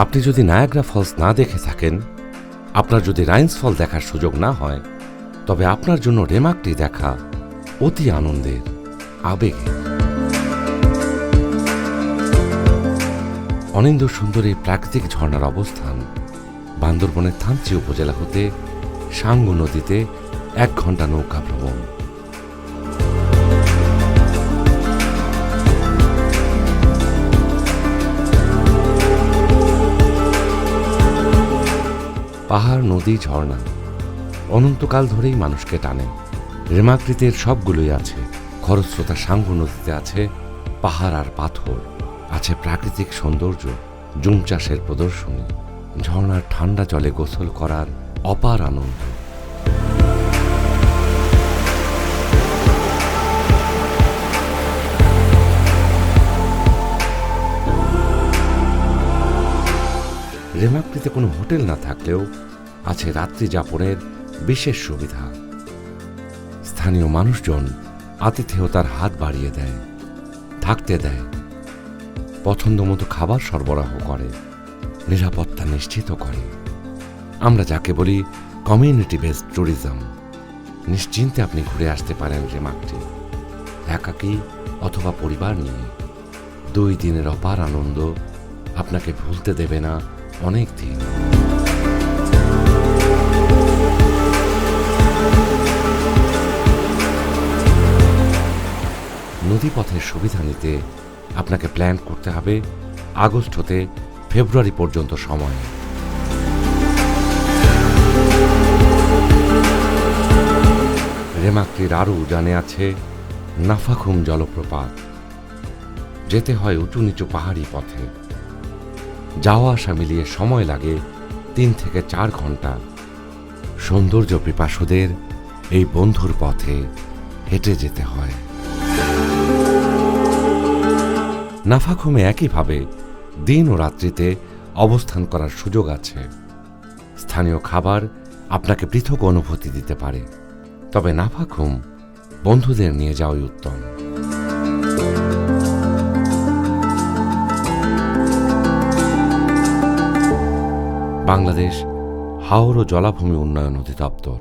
আপনি যদি Niagara Falls না দেখে থাকেন, আপনার যদি রাইন্স ফল দেখার সুযোগ না হয়, তবে আপনার জন্য রেমাকটি দেখা অতি আনন্দের, আবেগের। অনিন্দ্য সুন্দর এই প্রাকৃতিক ঝর্ণার অবস্থান বান্দরবনের থানচি উপজেলা হতে সাঙ্গু নদীতে 1 ঘন্টা নৌকা ভ্রমণ। পাহাড়, নদী, ঝর্ণা অনন্তকাল ধরেই মানুষকে টানে। রেমাকৃতির সবগুলোই আছে। খরস্রোতা সাঙ্গু নদীতে আছে পাহাড় আর পাথর, আছে প্রাকৃতিক সৌন্দর্য, জুম চাষের প্রদর্শনী, ঝর্ণার ঠান্ডা জলে গোসল করার অপার আনন্দ। রেমাকৃতিতে কোনো হোটেল না থাকলেও আছে রাত্রি যাপনের বিশেষ সুবিধা। স্থানীয় মানুষজন আতিথেয়তার হাত বাড়িয়ে দেয়, থাকতে দেয়, পছন্দ মতো খাবার সরবরাহ করে, নিরাপত্তা নিশ্চিত করে। আমরা যাকে বলি কমিউনিটি বেসড ট্যুরিজম। নিশ্চিন্তে আপনি ঘুরে আসতে পারেন রেমাকটি, একাকী অথবা পরিবার নিয়ে। 2 দিনের অপার আনন্দ আপনাকে ভুলতে দেবে না অনেক দিন। নদীপথের সুবিধা নিতে আপনাকে প্ল্যান করতে হবে আগস্ট হতে ফেব্রুয়ারি পর্যন্ত সময়। রেমাকটির আরও উজানে আছে নাফাখুম জলপ্রপাত। যেতে হয় উঁচু নিচু পাহাড়ি পথে। যাওয়া আসা মিলিয়ে সময় লাগে 3 থেকে 4 ঘন্টা। সৌন্দর্য পিপাসুদের এই বন্ধুর পথে হেঁটে যেতে হয়। নাফাখুমে একইভাবে দিন ও রাত্রিতে অবস্থান করার সুযোগ আছে। স্থানীয় খাবার আপনাকে পৃথক অনুভূতি দিতে পারে, তবে নাফাখুম বন্ধুদের নিয়ে যাওয়াই উত্তম। বাংলাদেশ হাওর ও জলাভূমি উন্নয়ন অধিদপ্তর।